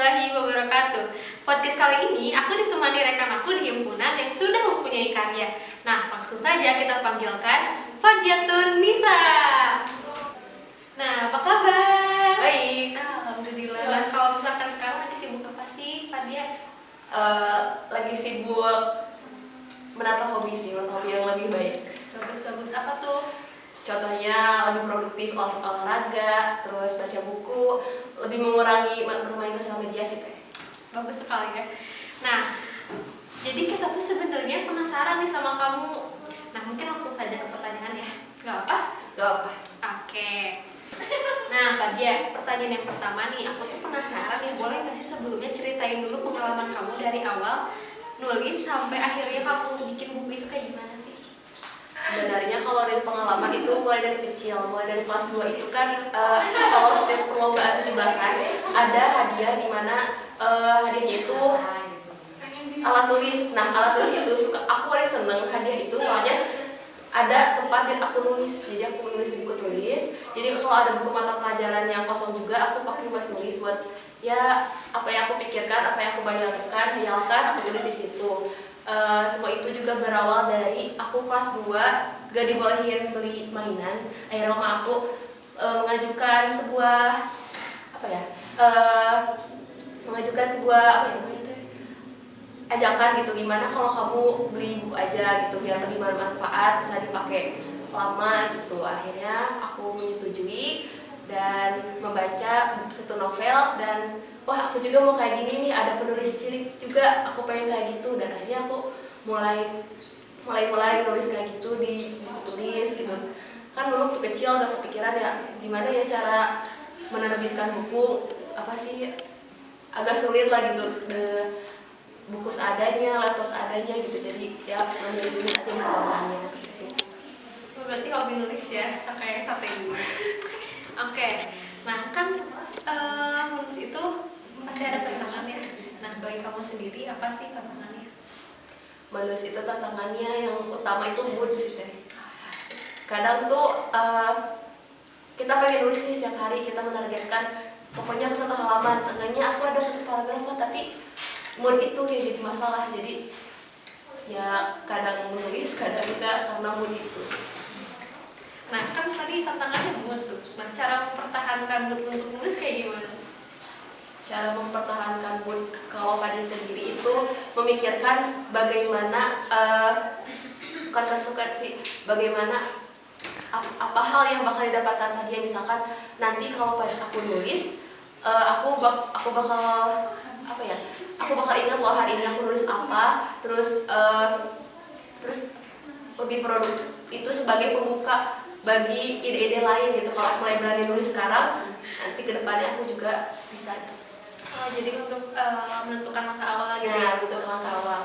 warahmatullahi wabarakatuh. Podcast kali ini aku ditemani rekan aku di himpunan yang sudah mempunyai karya. Nah, langsung saja kita panggilkan Fadiatun Nisa. Nah, apa kabar? Baik. Alhamdulillah. Nah, kalau misalkan sekarang lagi sibuk apa sih, Fadia? Lagi sibuk menata hobi sih, menata hobi yang lebih baik. Bagus-bagus. Apa tuh? Contohnya lebih produktif olahraga, terus baca buku, lebih mengurangi bermain sosial media sih teh. Bagus sekali ya. Nah, jadi kita tuh sebenarnya penasaran nih sama kamu. Nah, mungkin langsung saja ke pertanyaan ya. Gak apa? Gak apa. Oke. Nah, Fadia, pertanyaan yang pertama nih, aku tuh penasaran nih, boleh nggak sih sebelumnya ceritain dulu pengalaman kamu dari awal nulis sampai akhirnya kamu bikin buku itu kayak gimana sih? Sebenarnya kalau dari pengalaman itu mulai dari kecil, mulai dari kelas 2 itu kan kalau setiap perlombaan 17-an ada hadiah di mana hadiahnya itu alat tulis. Nah, alat tulis itu aku paling seneng hadiah itu soalnya ada tempat yang aku nulis. Jadi aku menulis di buku tulis. Jadi kalau ada buku mata pelajaran yang kosong juga aku pakai buat tulis, buat ya apa yang aku pikirkan, apa yang aku bayangkan, hayalkan aku tulis di situ. Semua itu juga berawal dari aku kelas 2 gak dibolehin beli mainan. Akhirnya mama aku mengajukan sebuah mengajukan sebuah ajakan gitu, gimana kalau kamu beli buku aja gitu biar lebih bermanfaat, bisa dipakai lama gitu. Akhirnya aku menyetujui dan membaca satu novel, dan wah aku juga mau kayak gini nih, ada penulis cilik juga, aku pengen kayak gitu. Dan akhirnya aku mulai nulis kayak gitu di buku tulis gitu. Kan dulu waktu kecil udah kepikiran ya gimana ya cara menerbitkan buku, apa sih agak sulit lah gitu, buku seadanya, laptop seadanya gitu. Jadi ya menurut aja dituangkannya gitu. Berarti hobi nulis ya, kayak sate dulu. Oke, nah kan menulis itu pasti ada tantangannya. Nah, bagi kamu sendiri apa sih tantangannya? Menulis itu tantangannya yang utama itu mood sih teh. Kadang tuh kita pengen nulis nih setiap hari, kita menargetkan pokoknya aku 1 halaman, seenggaknya aku ada 1 paragraf, tapi mood itu ya jadi masalah. Jadi ya kadang menulis, kadang enggak karena mood itu. Nah, kan tadi tantangannya mood tuh. Nah, cara mempertahankan mood untuk nulis kayak gimana? Cara mempertahankan mood kalau pada sendiri itu memikirkan bagaimana bukan konsekuensi, bagaimana apa hal yang bakal didapatkan tadi. Misalkan nanti kalau pada aku nulis, aku bakal ingat loh hari ini aku nulis apa, terus lebih produktif itu sebagai pembuka bagi ide-ide lain gitu. Kalau aku mulai berani nulis sekarang, nanti kedepannya aku juga bisa. Oh, jadi untuk menentukan langkah awal gitu Ya, ya? untuk langkah awal.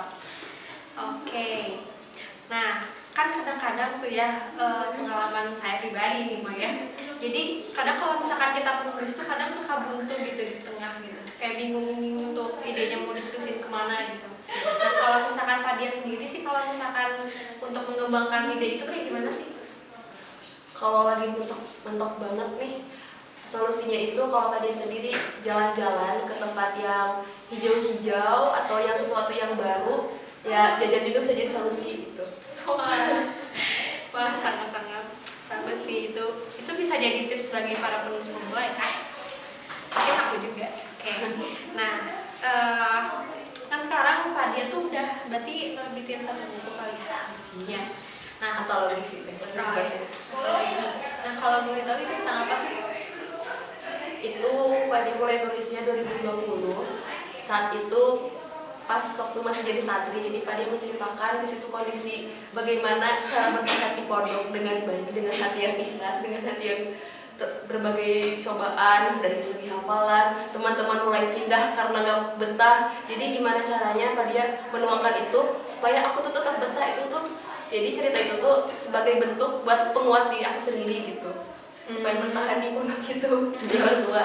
Oke. Nah, kan kadang-kadang tuh ya pengalaman saya pribadi nih Maya ya. Jadi kadang kalau misalkan kita menulis tuh kadang suka buntu gitu di tengah gitu. Kayak bingung untuk idenya mau diterusin kemana gitu. Nah, kalau misalkan Fadia sendiri sih, kalau misalkan untuk mengembangkan ide itu kayak gimana sih? Kalau lagi mentok banget nih, solusinya itu kalau tadi sendiri jalan-jalan ke tempat yang hijau-hijau atau yang sesuatu yang baru, ya jajan juga bisa jadi solusi gitu. Wah, sangat-sangat bagus sih itu. Itu bisa jadi tips bagi para penulis pemula ya. Mungkin aku juga. Oke. Nah, kan sekarang Fadia tuh udah berarti nerbitin 1 buku kali ya. Nah, Atau lebih sih teh. Nah, kalau boleh tahu itu tentang apa sih? Itu pada mulai nulisnya 2020. Saat itu pas waktu masih jadi santri, jadi Pak dia menceritakan di situ kondisi bagaimana cara bertahan di pondok dengan baik, dengan hati yang ikhlas, dengan hati yang berbagai cobaan dari segi hafalan, teman-teman mulai pindah karena nggak betah. Jadi gimana caranya Pak dia menuangkan itu supaya aku tuh tetap betah. Itu tuh jadi cerita itu tuh sebagai bentuk buat penguat diri aku sendiri gitu, supaya bertahan di pondok itu di orang tua.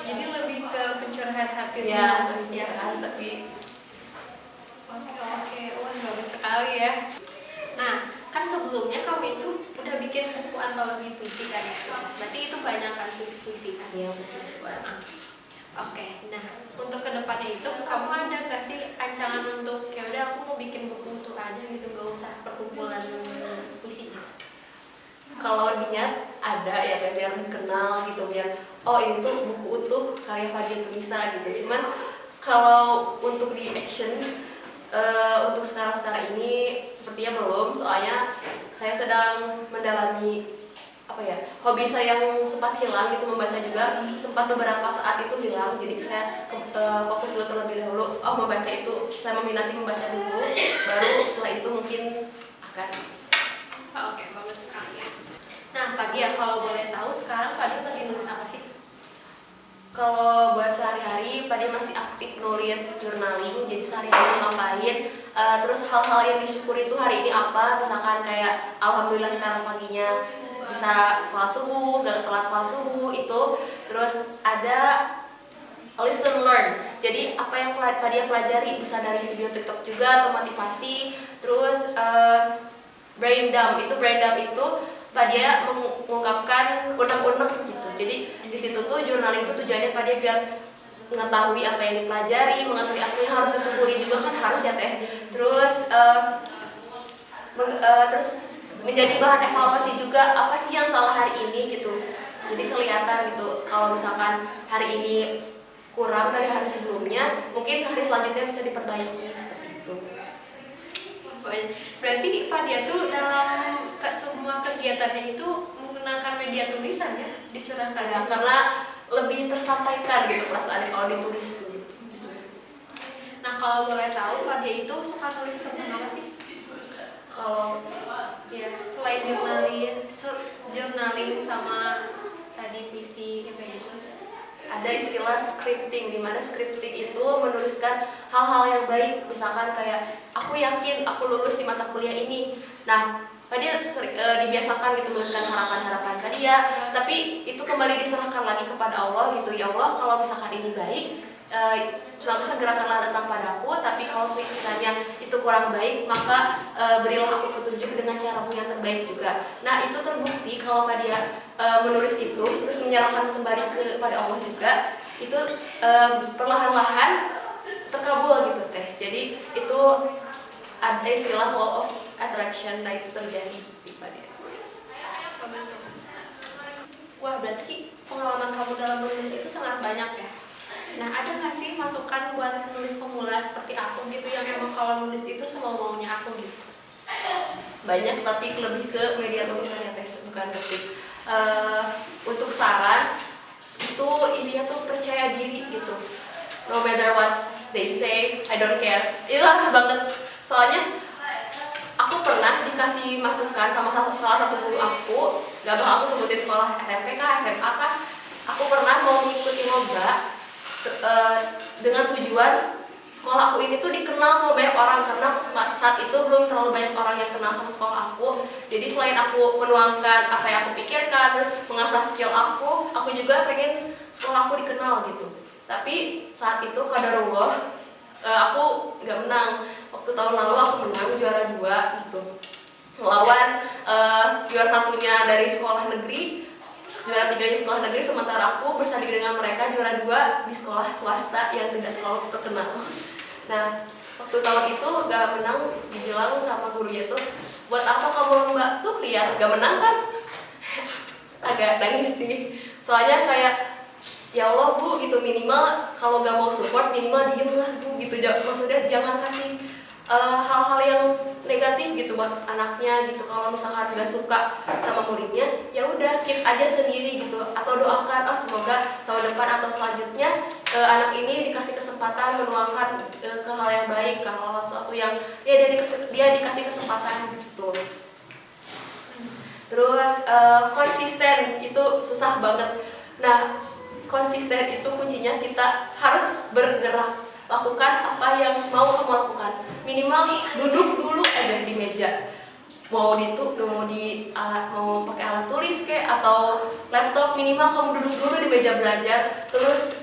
Jadi lebih ke pencurahan hati Ya, kan, tapi Oke, wah bagus sekali ya. Nah, kan sebelumnya kamu itu udah bikin buku antologi puisi kan ya? Berarti itu banyak kan puisi-puisi kan? ya masih sekolah. Oke, itu kamu ada nggak sih ancaman untuk ya udah aku mau bikin buku utuh aja gitu, nggak usah perkumpulan puisi gitu? Kalau niat ada ya kayak biar dikenal gitu, biar oh ini tuh buku utuh karya Fadia Tunisa gitu. Cuman kalau untuk di action untuk sekarang ini sepertinya belum, soalnya saya sedang mendalami apa ya, hobi saya yang sempat hilang gitu, membaca juga sempat beberapa saat itu hilang, jadi saya fokus dulu terlebih dahulu. Oh, membaca itu saya meminati membaca dulu, baru setelah itu mungkin akan. Oke, bagus sekali ya. Nah Fadia, kalau boleh tahu sekarang Fadia lagi nulis apa sih? Kalau buat sehari-hari, Fadia masih aktif nulis journaling, jadi sehari-hari ngapain, terus hal-hal yang disyukuri itu hari ini apa, misalkan kayak alhamdulillah sekarang paginya bisa sholat subuh, gak telat sholat subuh itu, terus ada listen learn, jadi apa yang Fadia pelajari bisa dari video TikTok juga atau motivasi, terus brain dump itu Fadia mengungkapkan unek-unek gitu. Jadi di situ tuh journaling itu tujuannya Fadia biar mengetahui apa yang dipelajari, mengetahui apa yang harus disyukuri juga kan harus ya teh. Terus terus menjadi bahan evaluasi juga apa sih yang salah hari ini gitu. Jadi kelihatan gitu kalau misalkan hari ini kurang dari hari sebelumnya, mungkin hari selanjutnya bisa diperbaiki seperti itu. Berarti Fadia tuh dalam semua kegiatannya itu menggunakan media tulisan ya, dicurahkan ya, karena lebih tersampaikan gitu perasaannya kalau ditulis gitu. Nah kalau boleh tahu Fadia itu suka nulis tentang apa sih? Kalau ya selain journaling sama tadi puisi kayak gitu, ada istilah scripting, di mana scripting itu menuliskan hal-hal yang baik, misalkan kayak aku yakin aku lulus di mata kuliah ini. Nah, Fadia dibiasakan gitu menuliskan harapan-harapan Fadia, tapi itu kembali diserahkan lagi kepada Allah gitu. Ya Allah, kalau misalkan ini baik, maka segerakanlah tentang padaku, tapi kalau sekiranya itu kurang baik, maka berilah aku petunjuk dengan caramu yang terbaik juga. Nah, itu terbukti kalau Fadia menulis itu terus menyerahkan kembali kepada Allah juga, itu perlahan-lahan terkabul gitu teh. Jadi itu ada istilah law of attraction, nah itu terjadi di Fadia. Wah, berarti pengalaman kamu dalam menulis itu sangat banyak ya. Nah, ada nggak sih masukan buat penulis pemula seperti aku gitu yang emang kalau nulis itu semau-maunya aku gitu? Banyak, tapi lebih ke media tulisannya teh, bukan ketik. Untuk saran itu intinya tuh percaya diri gitu. No matter what they say, I don't care. Itu harus banget. Soalnya aku pernah dikasih masukan sama salah satu guru aku, gak bakal aku sebutin sekolah SMP kah, SMA kah. Aku pernah mau mengikuti lomba dengan tujuan sekolah aku ini tuh dikenal sama banyak orang, karena saat itu belum terlalu banyak orang yang kenal sama sekolah aku. Jadi selain aku menuangkan apa yang aku pikirkan, terus mengasah skill aku juga pengen sekolah aku dikenal gitu. Tapi saat itu qadarullah aku nggak menang. Waktu tahun lalu aku menang juara 2 gitu, melawan juara satunya dari sekolah negeri, juara 3-nya sekolah negeri, sementara aku bersanding dengan mereka juara 2 di sekolah swasta yang tidak terlalu terkenal. Nah, waktu tahun itu gak menang, dibilang sama gurunya tuh, buat apa kamu lomba? Tuh lihat gak menang kan? Agak nangis sih. Soalnya kayak ya Allah Bu gitu, minimal kalau gak mau support minimal diem lah Bu gitu. Maksudnya jangan kasih hal-hal yang negatif gitu buat anaknya gitu. Kalau misalkan gak suka sama muridnya, ya udah keep aja sendiri gitu, atau doakan semoga tahun depan atau selanjutnya anak ini dikasih kesempatan menuangkan ke hal yang baik, ke hal sesuatu yang ya dia dikasih kesempatan gitu. Terus konsisten itu susah banget. Nah, konsisten itu kuncinya kita harus bergerak, lakukan apa yang mau kamu lakukan. Minimal duduk dulu aja di meja, mau pakai alat tulis kayak atau laptop, minimal kamu duduk dulu di meja belajar. Terus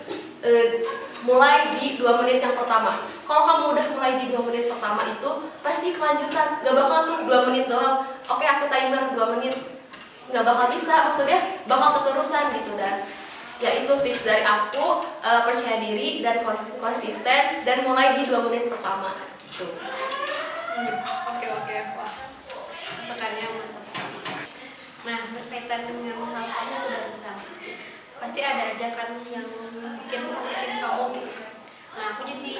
mulai di 2 menit yang pertama. Kalau kamu udah mulai di 2 menit pertama itu pasti kelanjutan, gak bakal tuh 2 menit doang. Oke, aku timer 2 menit, gak bakal bisa, maksudnya bakal keterusan gitu. Dan yaitu tips dari aku, percaya diri dan konsisten dan mulai di 2 menit pertama gitu. Oke, wah, masukannya mantap sekali. Nah, berkaitan dengan hal kamu tuh barusan, pasti ada aja kan yang bikin sakitin kamu gitu. Nah, aku jadi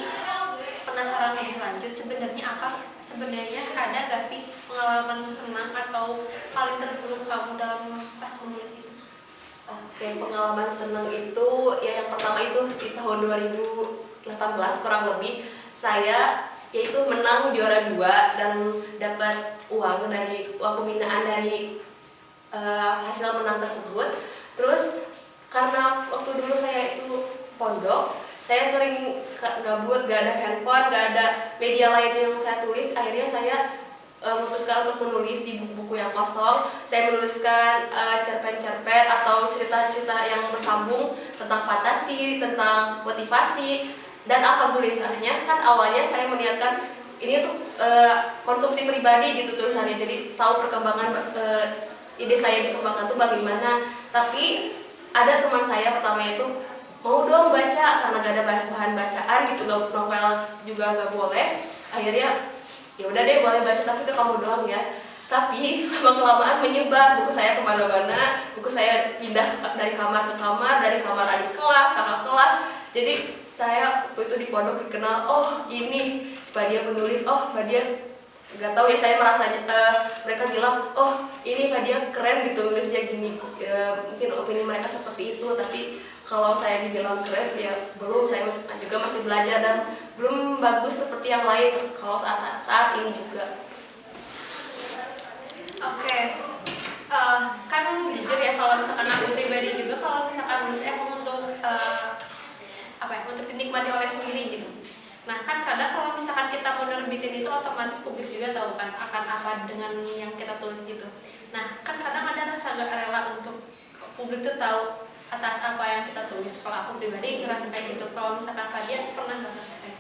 penasaran lebih lanjut, sebenarnya ada gak sih pengalaman senang atau paling terburuk kamu dalam pas menulis itu? Oke, pengalaman senang itu ya yang pertama itu di tahun 2018 kurang lebih saya yaitu menang juara 2 dan dapat uang pembinaan dari hasil menang tersebut. Terus karena waktu dulu saya itu pondok, saya sering gabut, gak ada handphone, gak ada media lain yang saya tulis. Akhirnya saya memutuskan untuk menulis di buku-buku yang kosong. Saya menuliskan cerpen-cerpen atau cerita-cerita yang bersambung tentang fantasi, tentang motivasi. Dan alhamdulillahnya kan awalnya saya meniatkan ini tuh konsumsi pribadi gitu tulisannya. Jadi tahu perkembangan ide saya dikembangkan tuh bagaimana. Tapi ada teman saya pertama itu mau dong baca karena gak ada bahan bacaan gitu, novel juga gak boleh. Akhirnya ya udah deh boleh baca tapi ke kamu doang ya. Tapi lama-kelamaan menyebar, buku saya kemana-mana, buku saya pindah dari kamar ke kamar, dari kamar adik kelas, kakak kelas. Jadi saya waktu itu di pondok dikenal, oh ini Fadia penulis, oh Fadia nggak tahu ya, saya merasa mereka bilang oh ini Fadia keren gitu nulisnya gini. Mungkin opini mereka seperti itu, tapi kalau saya dibilang keren ya belum, saya juga masih belajar dan belum bagus seperti yang lain kalau saat ini juga. Oke, kan jujur ya kalau misalkan aku pribadi juga kalau misalkan nulis emang untuk untuk dinikmati oleh sendiri gitu. Nah kan kadang kalau misalkan kita mau nerbitin itu otomatis publik juga tahu kan akan apa dengan yang kita tulis gitu. Nah kan kadang ada rasa gak rela untuk publik tuh tahu atas apa yang kita tulis. Kalau aku pribadi ngerasa kayak gitu. Kalau misalkan Fadia pernah nggak ngerasain?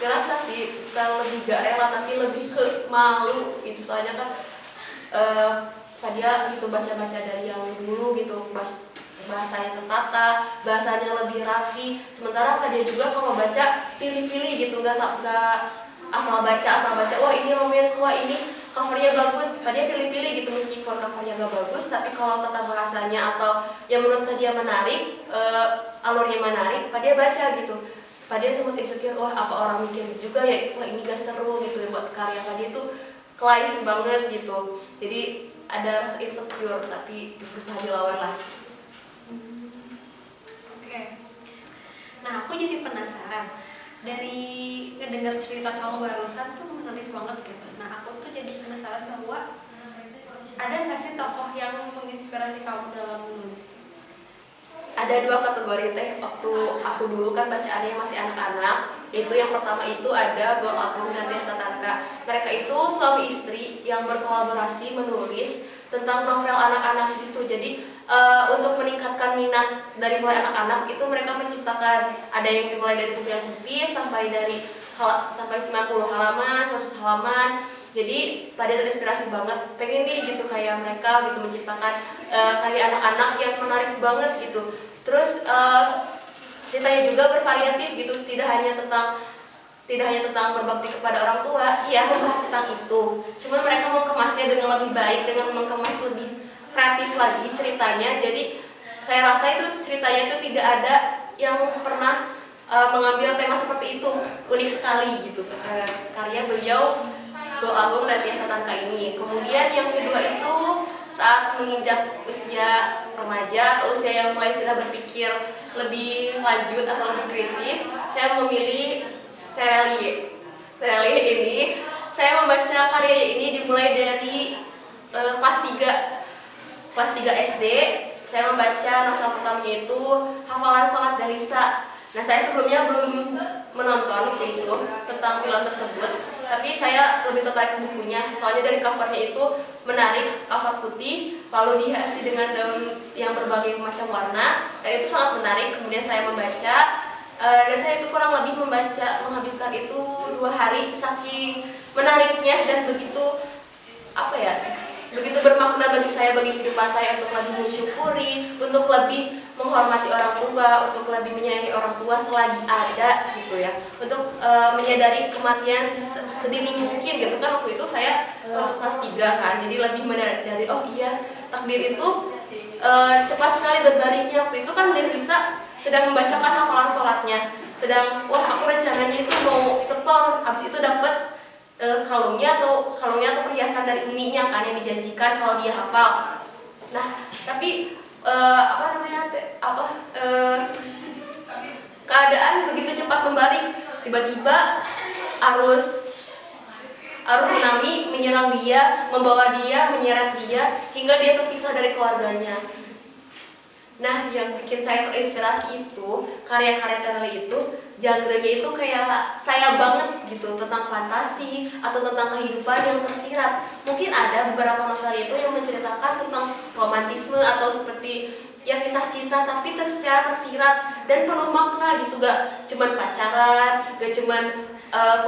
Ngerasa sih, bukan lebih gak rela tapi lebih ke malu gitu. Soalnya kan Fadia gitu baca-baca dari yang dulu gitu, bahasanya tertata, bahasanya lebih rapi. Sementara Fadia juga kalau baca pilih-pilih gitu, nggak asal baca, wah ini romance, wah ini covernya bagus. Fadia pilih-pilih gitu, meskipun covernya gak bagus, tapi kalau tata bahasanya atau yang menurut Fadia menarik, alurnya menarik, Fadia baca gitu. Fadia sempat insecure, wah apa orang mikir juga ya, wah ini gak seru gitu ya, buat karya Fadia tuh klise banget gitu. Jadi ada rasa insecure, tapi berusaha dilawan lah. Nah aku jadi penasaran, dari ngedengar cerita kamu barusan tuh menarik banget gitu. Nah aku tuh jadi penasaran bahwa ada nggak sih tokoh yang menginspirasi kamu dalam menulis? Ada 2 kategori teh. Waktu aku dulu kan bacaannya masih anak-anak, itu yang pertama itu ada Gol Agung dan Tia Satanka. Mereka itu suami istri yang berkolaborasi menulis tentang novel anak-anak gitu. Jadi untuk meningkatkan minat dari mulai anak-anak itu mereka menciptakan, ada yang dimulai dari buku yang tipis sampai 90 halaman, 100 halaman. Jadi Fadia terinspirasi banget, pengen nih gitu kayak mereka gitu menciptakan karya anak-anak yang menarik banget gitu. Terus ceritanya juga bervariatif gitu, tidak hanya tentang berbakti kepada orang tua, iya membahas tentang itu. Cuman mereka mengemasnya dengan lebih baik, dengan mengemas lebih kreatif lagi ceritanya. Jadi saya rasa itu ceritanya itu tidak ada yang pernah mengambil tema seperti itu, unik sekali gitu karya beliau Gol Agung dan Tia Satanka ini. Kemudian yang kedua itu saat menginjak usia remaja atau usia yang mulai sudah berpikir lebih lanjut atau lebih kritis, saya memilih Terelie. Terelie ini saya membaca karya ini dimulai dari kelas 3 SD. Saya membaca novel pertamanya itu Hafalan Salat Dalisa. Nah saya sebelumnya belum menonton itu tentang film tersebut, tapi saya lebih tertarik bukunya. Soalnya dari covernya itu menarik, cover putih, lalu dihiasi dengan daun yang berbagai macam warna, dan itu sangat menarik. Kemudian saya membaca, dan saya itu kurang lebih menghabiskan itu 2 hari, saking menariknya dan begitu begitu bermakna bagi saya, bagi kehidupan saya, untuk lebih mensyukuri, untuk lebih menghormati orang tua, untuk lebih menyayangi orang tua selagi ada gitu ya, untuk menyadari kematian sedini mungkin gitu kan. Waktu itu saya waktu kelas 3 kan, jadi lebih menyadari oh iya takdir itu cepat sekali berbaliknya. Waktu itu kan Dede Lisa sedang membacakan hafalan sholatnya, sedang wah aku rencananya itu mau setor, habis itu dapat kalungnya atau perhiasan dari uminya kan yang dijanjikan kalau dia hafal. Nah tapi keadaan begitu cepat membalik, tiba-tiba arus tsunami menyerang dia, membawa dia, menyeret dia hingga dia terpisah dari keluarganya. Nah, yang bikin saya terinspirasi itu karya-karya Tereli itu, genre-nya itu kayak saya banget gitu, tentang fantasi atau tentang kehidupan yang tersirat. Mungkin ada beberapa novel itu yang menceritakan tentang romantisme atau seperti ya kisah cinta, tapi secara tersirat dan penuh makna gitu, gak cuman pacaran, gak cuman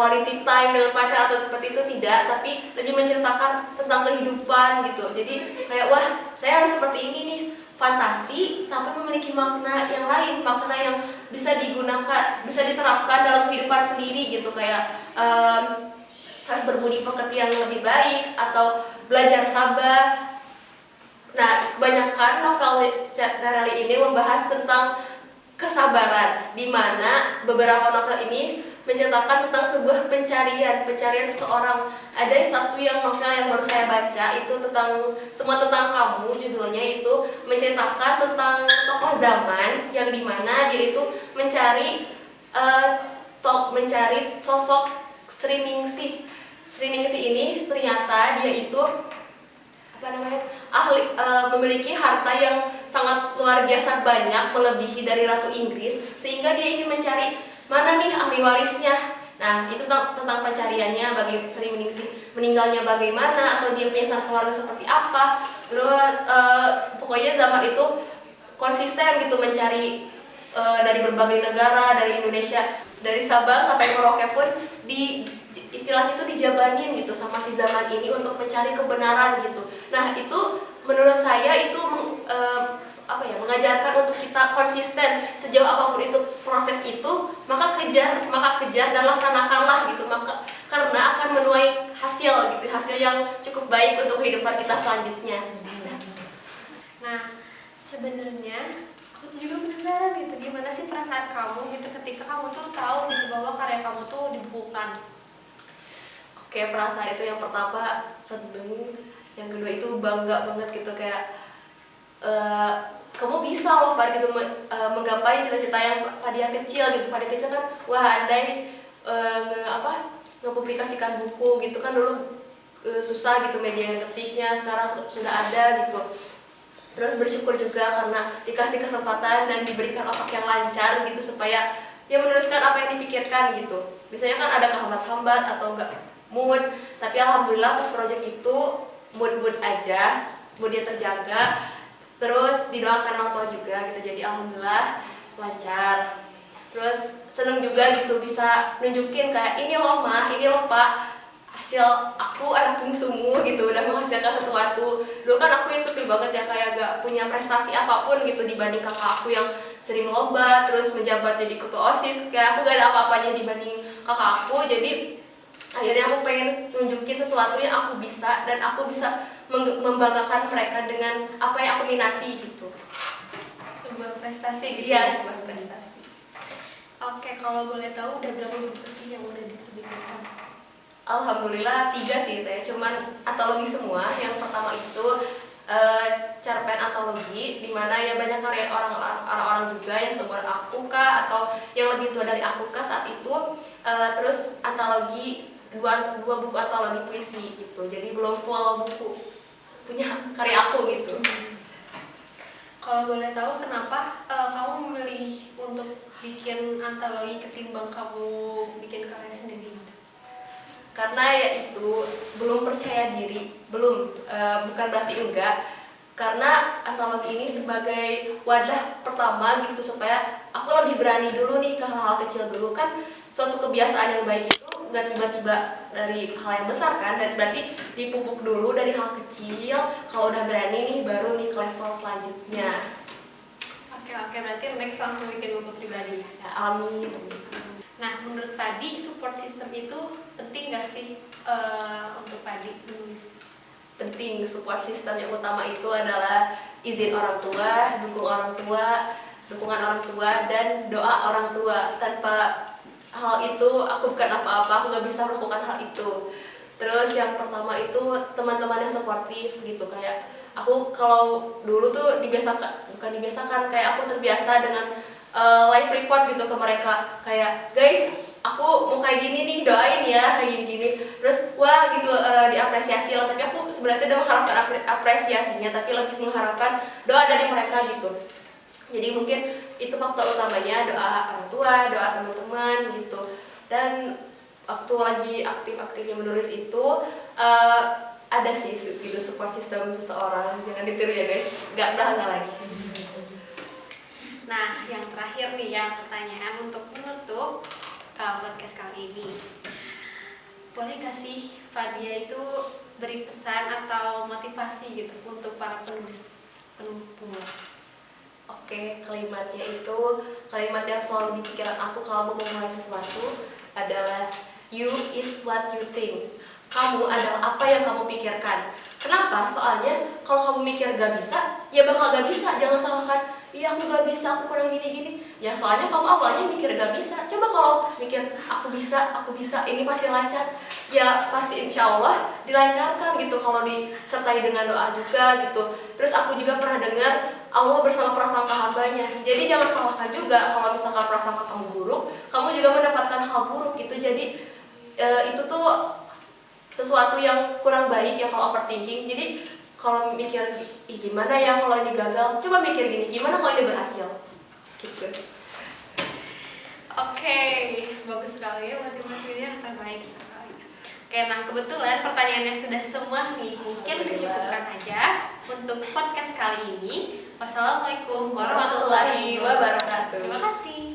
quality time dengan pacar atau seperti itu, tidak, tapi lebih menceritakan tentang kehidupan gitu. Jadi kayak wah saya harus seperti ini nih, fantasi tapi memiliki makna yang lain, makna yang bisa digunakan, bisa diterapkan dalam kehidupan sendiri gitu, kayak harus berbudi pekerti yang lebih baik atau belajar sabar. Nah, kebanyakan novel Tereli ini membahas tentang kesabaran, di mana beberapa novel ini menceritakan tentang sebuah pencarian seseorang. Ada satu yang novel yang baru saya baca itu tentang Semua Tentang Kamu, judulnya itu menceritakan tentang tokoh zaman yang dimana dia itu mencari sosok Sri Ningsih. Sri Ningsih ini ternyata dia itu memiliki harta yang sangat luar biasa banyak, melebihi dari Ratu Inggris, sehingga dia ingin mencari mana nih ahli warisnya. Nah, itu tentang pencariannya, bagi Sri Ningsih meninggalnya bagaimana, atau dia punya sanak keluarga seperti apa. Terus pokoknya zaman itu konsisten gitu mencari dari berbagai negara, dari Indonesia, dari Sabang sampai Merauke pun istilahnya itu dijabanin gitu sama si zaman ini untuk mencari kebenaran gitu. Nah, itu menurut saya itu mengajarkan untuk kita konsisten sejauh apapun itu proses itu, maka kejar dan laksanakanlah gitu, karena akan menuai hasil gitu, hasil yang cukup baik untuk kehidupan kita selanjutnya. Nah, sebenarnya aku tuh juga penasaran gitu, gimana sih perasaan kamu gitu ketika kamu tuh tahu gitu bahwa karya kamu tuh dibukukan? Oke, perasaan itu yang pertama seneng, yang kedua itu bangga banget gitu, kayak kamu bisa loh Fad gitu menggapai cita-cita yang Fadia kecil gitu. Fadia kecil kan wah andai ngepublikasikan buku gitu kan, dulu susah gitu media yang ketiknya, sekarang sudah ada gitu. Terus bersyukur juga karena dikasih kesempatan dan diberikan otak yang lancar gitu, supaya ya menuliskan apa yang dipikirkan gitu. Biasanya kan ada kehambat-hambat atau enggak mood, tapi alhamdulillah pas project itu mood aja, moodnya terjaga. Terus didoakan orang tua juga gitu, jadi alhamdulillah lancar. Terus seneng juga gitu bisa nunjukin kayak ini loh Ma, ini loh Pak, hasil aku anak bungsumu gitu, udah menghasilkan sesuatu. Dulu kan aku insecure banget ya, kayak gak punya prestasi apapun gitu dibanding kakak aku yang sering lomba, terus menjabat jadi ketua OSIS, kayak aku gak ada apa-apanya dibanding kakak aku. Jadi akhirnya aku pengen nunjukin sesuatu yang aku bisa, dan aku bisa membanggakan mereka dengan apa yang aku minati gitu. Sebuah prestasi gitu. Iya, sebuah prestasi. Oke, kalau boleh tahu udah berapa buku sih yang udah diterbitkan sama? Alhamdulillah 3 sih teh, cuman antologi semua. Yang pertama itu cerpen antologi, dimana ya banyak karya orang-orang juga yang seumuran aku kah atau yang lebih tua dari aku kah saat itu. Terus antologi dua buku antologi puisi gitu, jadi belum full buku punya karya aku gitu. Kalau boleh tahu kenapa kamu memilih untuk bikin antologi ketimbang kamu bikin karya sendiri gitu? Karena ya itu belum percaya diri, bukan berarti enggak. Karena antologi ini sebagai wadah pertama gitu, supaya aku lebih berani dulu nih ke hal-hal kecil dulu. Kan suatu kebiasaan yang baik itu nggak tiba-tiba dari hal yang besar kan, dan berarti dipupuk dulu dari hal kecil. Kalau udah berani nih baru nih ke level selanjutnya. Oke, berarti next langsung bikin buku pribadi ya. Ya, amin. Nah, menurut Padi support system itu penting nggak sih untuk Padi menulis? Penting. Support system yang utama itu adalah izin orang tua, dukungan orang tua, dan doa orang tua. Tanpa hal itu aku bukan apa-apa, aku gak bisa melakukan hal itu. Terus yang pertama itu teman-temannya suportif gitu, kayak aku kalau dulu tuh bukan dibiasakan, kayak aku terbiasa dengan live report gitu ke mereka, kayak guys aku mau kayak gini nih, doain ya kayak gini-gini. Terus wah gitu diapresiasi lah, tapi aku sebenarnya tidak mengharapkan apresiasinya, tapi lebih mengharapkan doa dari mereka gitu. Jadi mungkin itu faktor utamanya, doa orang tua, doa teman-teman gitu. Dan waktu lagi aktif-aktifnya menulis itu ada sih gitu support system seseorang. Jangan ditiru ya guys, nggak lagi. Nah, yang terakhir nih ya, pertanyaan untuk menutup podcast kali ini. Boleh gak sih Fadia itu beri pesan atau motivasi gitu untuk para penulis pemula? Oke, kalimatnya itu kalimat yang selalu di pikiran aku kalau mau memulai sesuatu adalah you is what you think. Kamu adalah apa yang kamu pikirkan. Kenapa? Soalnya kalau kamu mikir gak bisa, ya bakal gak bisa. Jangan salahkan, iya aku gak bisa, aku kurang gini-gini. Ya soalnya kamu awalnya mikir gak bisa. Coba kalau mikir aku bisa, ini pasti lancar. Ya pasti insya Allah dilancarkan gitu kalau disertai dengan doa juga gitu. Terus aku juga pernah dengar Allah bersama prasangka hambanya. Jadi jangan salahkan juga kalau misalkan prasangka kamu buruk, kamu juga mendapatkan hal buruk gitu. Jadi itu tuh sesuatu yang kurang baik ya kalau overthinking. Jadi kalau mikir gimana ya kalau ini gagal, coba mikir gini, gimana kalau ini berhasil gitu. Oke, bagus sekali ya motivasinya, terbaik sekali. Oke, nah kebetulan pertanyaannya sudah semua nih, mungkin dicukupkan aja untuk podcast kali ini. Wassalamualaikum warahmatullahi wabarakatuh. Terima kasih.